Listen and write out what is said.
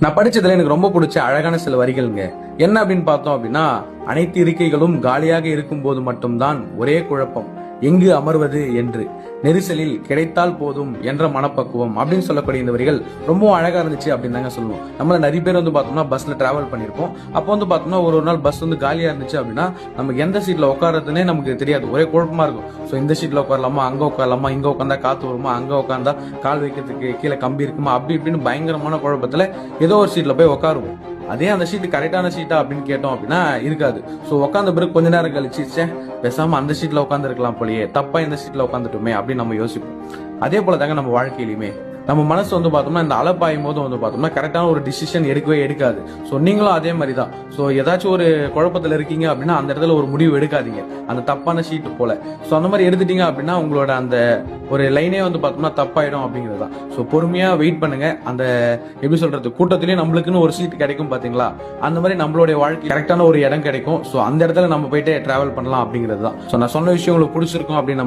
நான் படிச்சதுல எனக்கு ரொம்ப பிடிச்ச அழகான சில வரிகள்ங்க. என்ன அப்படின்னு பார்த்தோம் அப்படின்னா, அனைத்து இருக்கைகளும் காலியாக இருக்கும் போது மட்டும்தான் ஒரே குழப்பம், எங்கு அமர்வது என்று, நெரிசலில் கிடைத்தால் போதும் என்ற மனப்பக்குவம் அப்படின்னு சொல்லக்கூடிய இந்த வரிகள் ரொம்பவும் அழகா இருந்துச்சு அப்படின்னு தாங்க சொல்லுவோம். நம்மள நிறைய பேர் பார்த்தோம்னா பஸ்ல டிராவல் பண்ணிருப்போம். அப்போ பார்த்தோம்னா ஒரு நாள் பஸ் காலியா இருந்துச்சு அப்படின்னா நமக்கு எந்த சீட்ல உட்காரதுன்னே நமக்கு தெரியாது, ஒரே குழப்பமா இருக்கும். ஸோ இந்த சீட்ல உட்காரலாமா, அங்க உட்காரலாமா, இங்க உட்காந்தா காத்து வருமா, அங்க உட்காந்தா கால் வைக்கிறதுக்கு கீழே கம்பி இருக்குமா, அப்படி இப்படின்னு பயங்கரமான குழப்பத்துல ஏதோ ஒரு சீட்ல போய் உட்காருவோம். அதே அந்த சீட்டு கரெக்டான சீட்டா அப்படின்னு கேட்டோம் அப்படின்னா இருக்காது. ஸோ உட்காந்த பிறகு கொஞ்ச நேரம் கழிச்சு பேசாம அந்த சீட்ல உட்காந்து இருக்கலாம் போலயே, தப்பா இந்த சீட்ல உட்காந்துட்டுமே அப்படின்னு நம்ம யோசிப்போம். அதே போல தாங்க நம்ம வாழ்க்கையிலுமே நம்ம மனசு பார்த்தோம்னா இந்த அலப்பாயும் போது பார்த்தோம்னா கரெக்டான ஒரு டிசிஷன் எடுக்கவே எடுக்காது. ஸோ நீங்களும் அதே மாதிரி தான். ஸோ ஏதாச்சும் ஒரு குழப்பத்தில் இருக்கீங்க அப்படின்னா அந்த இடத்துல ஒரு முடிவு எடுக்காதீங்க, அந்த தப்பான ஷீட்டு போல. ஸோ அந்த மாதிரி எடுத்துட்டீங்க அப்படின்னா உங்களோட அந்த ஒரு லைனே பார்த்தோம்னா தப்பாயிடும் அப்படிங்கிறது தான். ஸோ பொறுமையா வெயிட் பண்ணுங்க. அந்த எப்படி சொல்றது, கூட்டத்திலேயே நம்மளுக்குன்னு ஒரு சீட் கிடைக்கும் பாத்தீங்களா, அந்த மாதிரி நம்மளுடைய வாழ்க்கை கரெக்டான ஒரு இடம் கிடைக்கும். ஸோ அந்த இடத்துல நம்ம போயிட்டு டிராவல் பண்ணலாம் அப்படிங்கிறது தான். ஸோ நான் சொன்ன விஷயம் உங்களுக்கு பிடிச்சிருக்கும் அப்படின்னு